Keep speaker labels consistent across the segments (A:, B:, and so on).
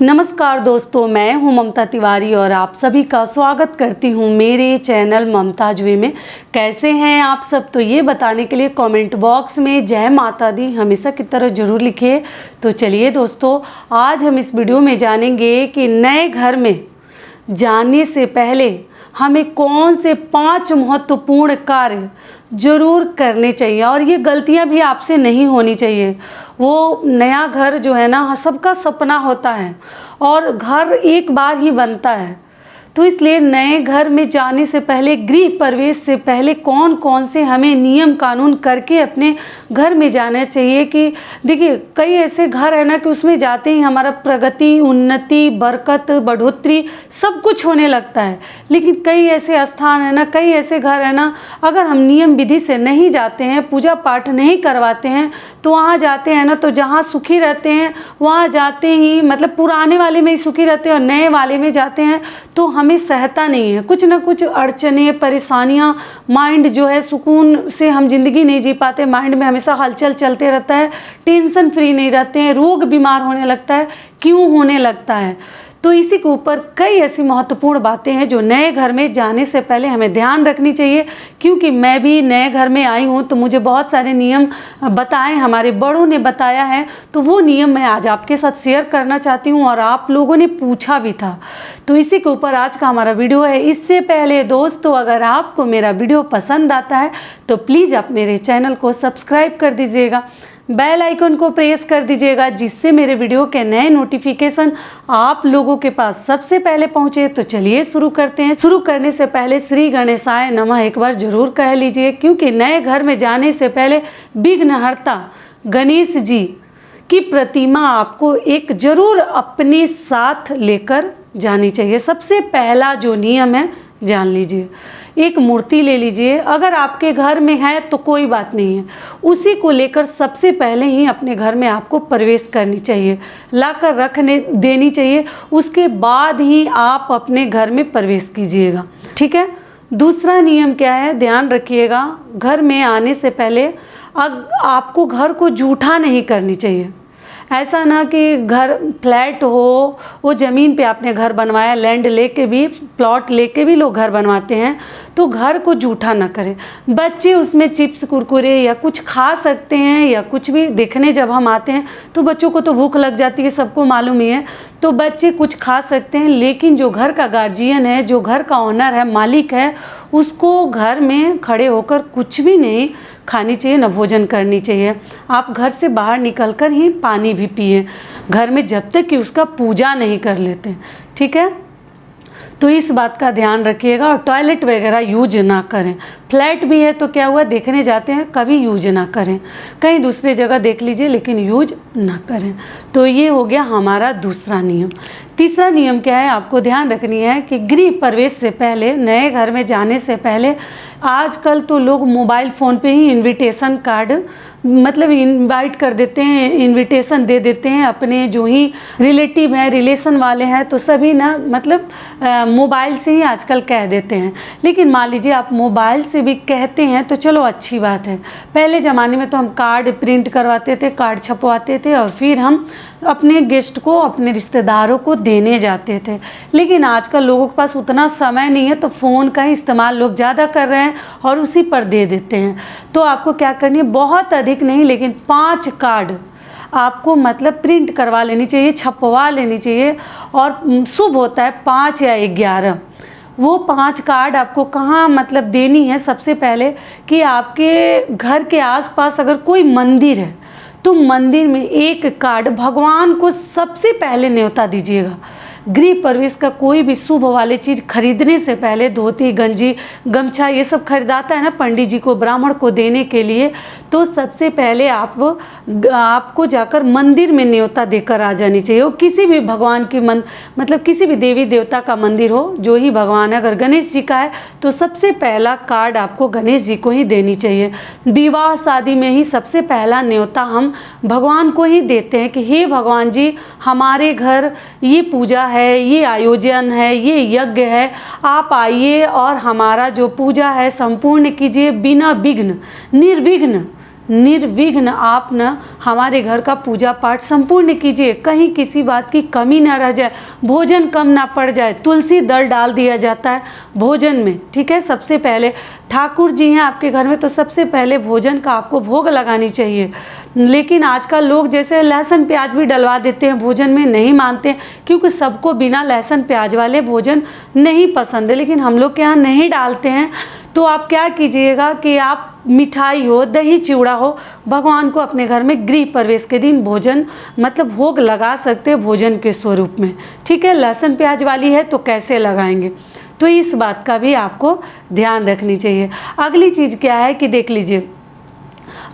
A: नमस्कार दोस्तों, मैं हूं ममता तिवारी और आप सभी का स्वागत करती हूं मेरे चैनल ममताज वे में। कैसे हैं आप सब, तो ये बताने के लिए कमेंट बॉक्स में जय माता दी हमेशा की तरह ज़रूर लिखिए। तो चलिए दोस्तों, आज हम इस वीडियो में जानेंगे कि नए घर में जाने से पहले हमें कौन से 5 महत्वपूर्ण कार्य ज़रूर करने चाहिए और ये गलतियां भी आपसे नहीं होनी चाहिए। वो नया घर जो है ना, सबका सपना होता है और घर एक बार ही बनता है, तो इसलिए नए घर में जाने से पहले, गृह प्रवेश से पहले कौन कौन से हमें नियम कानून करके अपने घर में जाना चाहिए। कि देखिए, कई ऐसे घर है ना कि उसमें जाते ही हमारा प्रगति, उन्नति, बरकत, बढ़ोतरी सब कुछ होने लगता है। लेकिन कई ऐसे स्थान है ना, कई ऐसे घर है ना, अगर हम नियम विधि से नहीं जाते हैं, पूजा पाठ नहीं करवाते हैं, तो वहाँ जाते हैं ना, तो जहाँ सुखी रहते हैं वहाँ जाते ही मतलब पुराने वाले में ही सुखी रहते हैं और नए वाले में जाते हैं तो हमें सहता नहीं है। कुछ ना कुछ अड़चने, परेशानियाँ, माइंड जो है सुकून से हम जिंदगी नहीं जी पाते। माइंड में हमेशा हलचल चलते रहता है, टेंशन फ्री नहीं रहते हैं, रोग बीमार होने लगता है। क्यों होने लगता है? तो इसी के ऊपर कई ऐसी महत्वपूर्ण बातें हैं जो नए घर में जाने से पहले हमें ध्यान रखनी चाहिए। क्योंकि मैं भी नए घर में आई हूँ तो मुझे बहुत सारे नियम बताए, हमारे बड़ों ने बताया है, तो वो नियम मैं आज आपके साथ शेयर करना चाहती हूँ और आप लोगों ने पूछा भी था, तो इसी के ऊपर आज का हमारा वीडियो है। इससे पहले दोस्तों, अगर आपको मेरा वीडियो पसंद आता है तो प्लीज़ आप मेरे चैनल को सब्सक्राइब कर दीजिएगा, बेल आइकन को प्रेस कर दीजिएगा, जिससे मेरे वीडियो के नए नोटिफिकेशन आप लोगों के पास सबसे पहले पहुंचे। तो चलिए शुरू करते हैं। शुरू करने से पहले श्री गणेशाय नमः एक बार जरूर कह लीजिए, क्योंकि नए घर में जाने से पहले विघ्नहर्ता गणेश जी की प्रतिमा आपको एक जरूर अपने साथ लेकर जानी चाहिए। सबसे पहला जो नियम है, जान लीजिए, एक मूर्ति ले लीजिए। अगर आपके घर में है तो कोई बात नहीं है, उसी को लेकर सबसे पहले ही अपने घर में आपको प्रवेश करनी चाहिए, लाकर रखने देनी चाहिए। उसके बाद ही आप अपने घर में प्रवेश कीजिएगा, ठीक है। दूसरा नियम क्या है, ध्यान रखिएगा, घर में आने से पहले आपको घर को जूठा नहीं करनी चाहिए। ऐसा ना कि घर फ्लैट हो, वो ज़मीन पे आपने घर बनवाया, लैंड लेके भी, प्लॉट लेके भी लोग घर बनवाते हैं, तो घर को जूठा ना करें। बच्चे उसमें चिप्स, कुरकुरे या कुछ खा सकते हैं, या कुछ भी देखने जब हम आते हैं तो बच्चों को तो भूख लग जाती है, सबको मालूम ही है, तो बच्चे कुछ खा सकते हैं। लेकिन जो घर का गार्जियन है, जो घर का ओनर है, मालिक है, उसको घर में खड़े होकर कुछ भी नहीं खानी चाहिए, न भोजन करनी चाहिए। आप घर से बाहर निकलकर ही पानी भी पिए घर में, जब तक कि उसका पूजा नहीं कर लेते, ठीक है। तो इस बात का ध्यान रखिएगा और टॉयलेट वगैरह यूज ना करें। फ्लैट भी है तो क्या हुआ, देखने जाते हैं, कभी यूज ना करें। कहीं दूसरी जगह देख लीजिए, लेकिन यूज ना करें। तो ये हो गया हमारा दूसरा नियम। तीसरा नियम क्या है, आपको ध्यान रखनी है कि गृह प्रवेश से पहले, नए घर में जाने से पहले, आजकल तो लोग मोबाइल फ़ोन पे ही इनविटेशन कार्ड मतलब इनवाइट कर देते हैं, इनविटेशन दे देते हैं अपने जो ही रिलेटिव हैं, रिलेशन वाले हैं, तो सभी ना मतलब मोबाइल से ही आजकल कह देते हैं। लेकिन मान लीजिए आप मोबाइल से भी कहते हैं तो चलो अच्छी बात है। पहले ज़माने में तो हम कार्ड प्रिंट करवाते थे, कार्ड छपवाते थे और फिर हम अपने गेस्ट को, अपने रिश्तेदारों को देने जाते थे। लेकिन आजकल लोगों के पास उतना समय नहीं है, तो फ़ोन का ही इस्तेमाल लोग ज़्यादा कर रहे हैं और उसी पर दे देते हैं। तो आपको क्या करनी है, बहुत अधिक नहीं, लेकिन 5 कार्ड आपको मतलब प्रिंट करवा लेनी चाहिए, छपवा लेनी चाहिए। और शुभ होता है 5 या 11। वो 5 कार्ड आपको कहाँ मतलब देनी है, सबसे पहले कि आपके घर के आसपास अगर कोई मंदिर है तो मंदिर में एक कार्ड भगवान को सबसे पहले न्योता दीजिएगा। गृह प्रवेश का कोई भी शुभ वाली चीज़ खरीदने से पहले, धोती, गंजी, गमछा, ये सब खरीदाता है ना पंडित जी को, ब्राह्मण को देने के लिए, तो सबसे पहले आपको जाकर मंदिर में न्योता देकर आ जानी चाहिए। वो किसी भी भगवान की मतलब किसी भी देवी देवता का मंदिर हो, जो ही भगवान है, अगर गणेश जी का है तो सबसे पहला कार्ड आपको गणेश जी को ही देनी चाहिए। विवाह शादी में ही सबसे पहला न्योता हम भगवान को ही देते हैं कि हे भगवान जी, हमारे घर ये पूजा है, ये आयोजन है, ये यज्ञ है, आप आइए और हमारा जो पूजा है संपूर्ण कीजिए, बिना विघ्न, निर्विघ्न निर्विघ्न आप न हमारे घर का पूजा पाठ संपूर्ण कीजिए, कहीं किसी बात की कमी ना रह जाए, भोजन कम ना पड़ जाए। तुलसी दल डाल दिया जाता है भोजन में, ठीक है। सबसे पहले ठाकुर जी हैं आपके घर में तो सबसे पहले भोजन का आपको भोग लगानी चाहिए। लेकिन आजकल लोग जैसे लहसुन प्याज भी डलवा देते हैं भोजन में, नहीं मानते, क्योंकि सबको बिना लहसुन प्याज वाले भोजन नहीं पसंद है, लेकिन हम लोग के यहाँ नहीं डालते हैं। तो आप क्या कीजिएगा कि आप मिठाई हो, दही चिवड़ा हो, भगवान को अपने घर में गृह प्रवेश के दिन भोजन मतलब भोग लगा सकते हैं भोजन के स्वरूप में, ठीक है। लहसुन प्याज वाली है तो कैसे लगाएंगे, तो इस बात का भी आपको ध्यान रखनी चाहिए। अगली चीज़ क्या है कि देख लीजिए,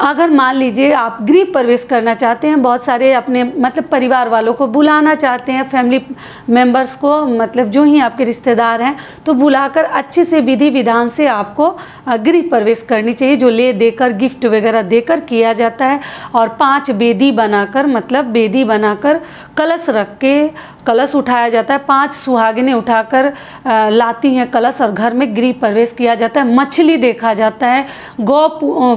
A: अगर मान लीजिए आप गृह प्रवेश करना चाहते हैं, बहुत सारे अपने मतलब परिवार वालों को बुलाना चाहते हैं, फैमिली मेंबर्स को, मतलब जो ही आपके रिश्तेदार हैं, तो बुलाकर अच्छे से विधि विधान से आपको गृह प्रवेश करनी चाहिए, जो ले देकर गिफ्ट वगैरह देकर किया जाता है। और 5 बेदी बनाकर, मतलब बेदी बनाकर कलश रख के कलश उठाया जाता है, 5 सुहागिनें उठाकर लाती हैं कलश और घर में गृह प्रवेश किया जाता है। मछली देखा जाता है, गौ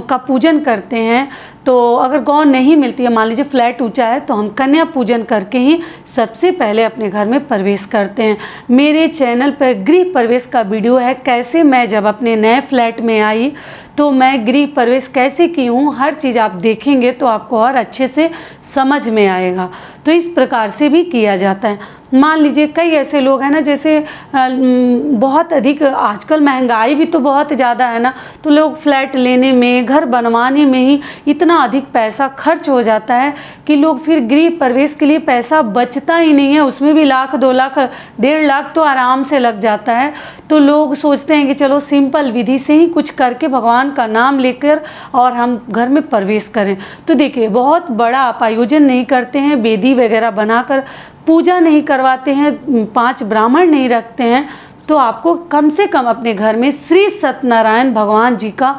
A: का पूजन करते हैं। तो अगर गौ नहीं मिलती है, मान लीजिए फ्लैट ऊंचा है, तो हम कन्या पूजन करके ही सबसे पहले अपने घर में प्रवेश करते हैं। मेरे चैनल पर गृह प्रवेश का वीडियो है, कैसे मैं जब अपने नए फ्लैट में आई तो मैं गृह प्रवेश कैसे की हूँ, हर चीज़ आप देखेंगे तो आपको और अच्छे से समझ में आएगा। तो इस प्रकार से भी किया जाता है। मान लीजिए कई ऐसे लोग हैं ना, जैसे बहुत अधिक आजकल महंगाई भी तो बहुत ज़्यादा है ना, तो लोग फ्लैट लेने में, घर बनवाने में ही इतना अधिक पैसा खर्च हो जाता है कि लोग फिर गृह प्रवेश के लिए पैसा बचता ही नहीं है, उसमें भी 1 लाख 2 लाख 1.5 लाख तो आराम से लग जाता है। तो लोग सोचते हैं कि चलो सिंपल विधि से ही कुछ करके भगवान का नाम लेकर और हम घर में प्रवेश करें। तो देखिए, बहुत बड़ा आप आयोजन नहीं करते हैं, वेदी वगैरह बनाकर पूजा नहीं करवाते हैं, 5 ब्राह्मण नहीं रखते हैं, तो आपको कम से कम अपने घर में श्री सत्यनारायण भगवान जी का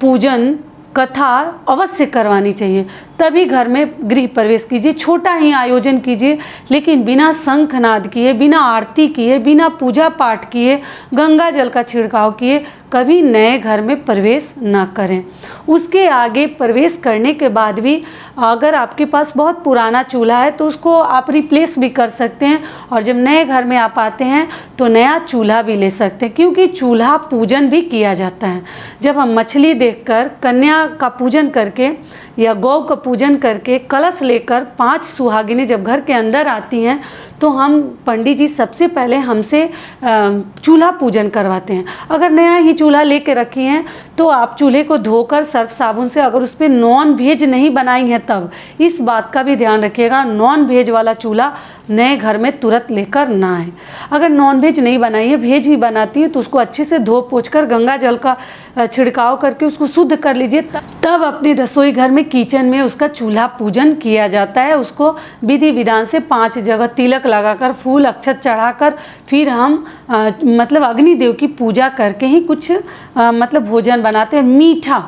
A: पूजन कथा अवश्य करवानी चाहिए, तभी घर में गृह प्रवेश कीजिए। छोटा ही आयोजन कीजिए, लेकिन बिना शंखनाद किए, बिना आरती किए, बिना पूजा पाठ किए, गंगा जल का छिड़काव किए कभी नए घर में प्रवेश ना करें। उसके आगे प्रवेश करने के बाद भी अगर आपके पास बहुत पुराना चूल्हा है तो उसको आप रिप्लेस भी कर सकते हैं, और जब नए घर में आप आते हैं तो नया चूल्हा भी ले सकते हैं, क्योंकि चूल्हा पूजन भी किया जाता है। जब हम मछली देखकर कन्या का पूजन करके या गौ का पूजन करके कलश लेकर 5 सुहागिनें जब घर के अंदर आती हैं, तो हम पंडित जी सबसे पहले हमसे चूल्हा पूजन करवाते हैं। अगर नया ही चूल्हा लेके रखी हैं तो आप चूल्हे को धोकर सर्फ साबुन से, अगर उस पर नॉन वेज नहीं बनाई है तब इस बात का भी ध्यान रखिएगा, नॉन वेज वाला चूल्हा नए घर में तुरंत लेकर ना आए। अगर नॉन वेज नहीं बनाई है, वेज ही बनाती है, तो उसको अच्छे से धो पोंछ कर गंगा जल का छिड़काव करके उसको शुद्ध कर लीजिए, तब अपने रसोई घर में किचन में उसका चूल्हा पूजन किया जाता है। उसको विधि विधान से 5 जगह तिलक लगाकर, फूल अक्षत चढ़ाकर, फिर हम मतलब अग्निदेव की पूजा करके ही कुछ मतलब भोजन बनाते हैं। मीठा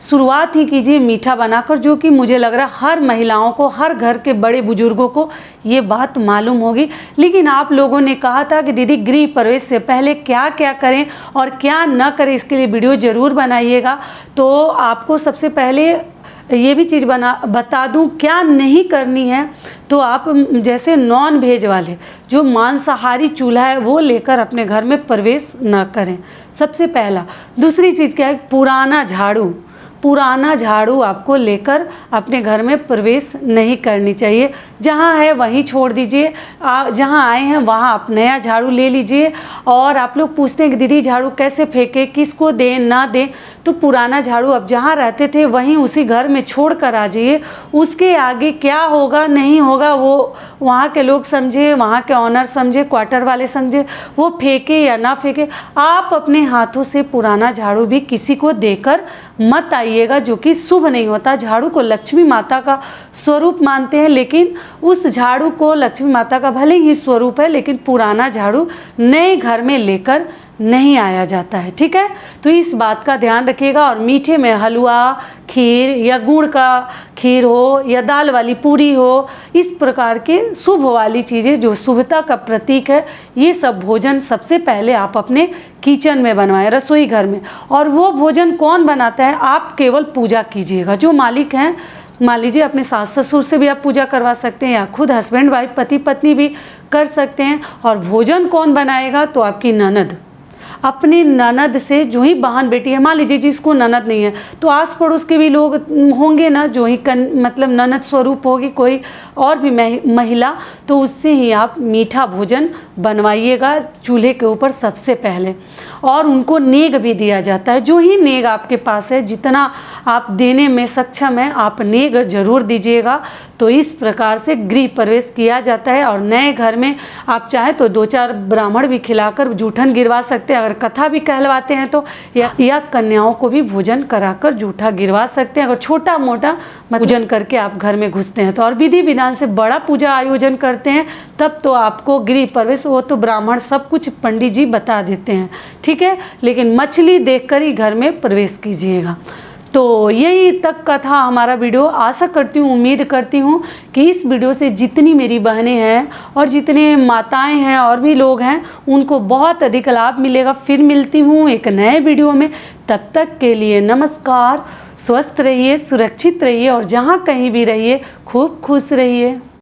A: शुरुआत ही कीजिए मीठा बनाकर, जो कि मुझे लग रहा है हर महिलाओं को, हर घर के बड़े बुजुर्गों को ये बात मालूम होगी। लेकिन आप लोगों ने कहा था कि दीदी गृह प्रवेश से पहले क्या क्या करें और क्या न करें, इसके लिए वीडियो ज़रूर बनाइएगा। तो आपको सबसे पहले ये भी चीज़ बता दूं क्या नहीं करनी है। तो आप जैसे नॉन वेज वाले जो मांसाहारी चूल्हा है वो लेकर अपने घर में प्रवेश ना करें, सबसे पहला। दूसरी चीज़ क्या है, पुराना झाड़ू आपको लेकर अपने घर में प्रवेश नहीं करनी चाहिए। जहाँ है वहीं छोड़ दीजिए, जहाँ आए हैं वहाँ आप नया झाड़ू ले लीजिए। और आप लोग पूछते हैं कि दीदी झाड़ू कैसे फेंके, किसको दें ना दें, तो पुराना झाड़ू अब जहाँ रहते थे वहीं उसी घर में छोड़ कर आ जाइए। उसके आगे क्या होगा नहीं होगा वो वहाँ के लोग समझे, वहाँ के ऑनर समझे, क्वार्टर वाले समझे, वो फेंके या ना फेंके। आप अपने हाथों से पुराना झाड़ू भी किसी को देकर मत आइएगा, जो कि शुभ नहीं होता। झाड़ू को लक्ष्मी माता का स्वरूप मानते हैं, लेकिन उस झाड़ू को लक्ष्मी माता का भले ही स्वरूप है, लेकिन पुराना झाड़ू नए घर में लेकर नहीं आया जाता है। ठीक है, तो इस बात का ध्यान रखिएगा। और मीठे में हलवा, खीर या गुड़ का खीर हो या दाल वाली पूरी हो, इस प्रकार के शुभ वाली चीज़ें जो शुभता का प्रतीक है, ये सब भोजन सबसे पहले आप अपने किचन में बनवाएं, रसोई घर में। और वो भोजन कौन बनाता है, आप केवल पूजा कीजिएगा। जो मालिक हैं, मान लीजिए अपने सास ससुर से भी आप पूजा करवा सकते हैं, या खुद हस्बैंड वाइफ पति पत्नी भी कर सकते हैं। और भोजन कौन बनाएगा, तो आपकी ननद, अपनी ननद से, जो ही बहन बेटी है, मान लीजिए जिसको ननद नहीं है तो आस पड़ोस के भी लोग होंगे ना, जो ही मतलब ननद स्वरूप होगी कोई और भी महिला, तो उससे ही आप मीठा भोजन बनवाइएगा चूल्हे के ऊपर सबसे पहले। और उनको नेग भी दिया जाता है। जो ही नेग आपके पास है, जितना आप देने में सक्षम है, आप नेग जरूर दीजिएगा। तो इस प्रकार से गृह प्रवेश किया जाता है। और नए घर में आप चाहे तो 2-4 ब्राह्मण भी खिलाकर जूठन गिरवा सकते हैं, अगर कथा भी कहलवाते हैं तो, या कन्याओं को भी भोजन कराकर जूठा गिरवा सकते हैं, अगर छोटा मोटा पूजन करके आप घर में घुसते हैं तो। और विधि विधान से बड़ा पूजा आयोजन करते हैं तब तो आपको गृह प्रवेश, वो तो ब्राह्मण सब कुछ पंडित जी बता देते हैं। ठीक है, लेकिन मछली देखकर ही घर में प्रवेश कीजिएगा। तो यही तक का था हमारा वीडियो। आशा करती हूँ, उम्मीद करती हूँ कि इस वीडियो से जितनी मेरी बहनें हैं और जितने माताएं हैं और भी लोग हैं, उनको बहुत अधिक लाभ मिलेगा। फिर मिलती हूँ एक नए वीडियो में। तब तक के लिए नमस्कार। स्वस्थ रहिए, सुरक्षित रहिए और जहाँ कहीं भी रहिए खूब खुश रहिए।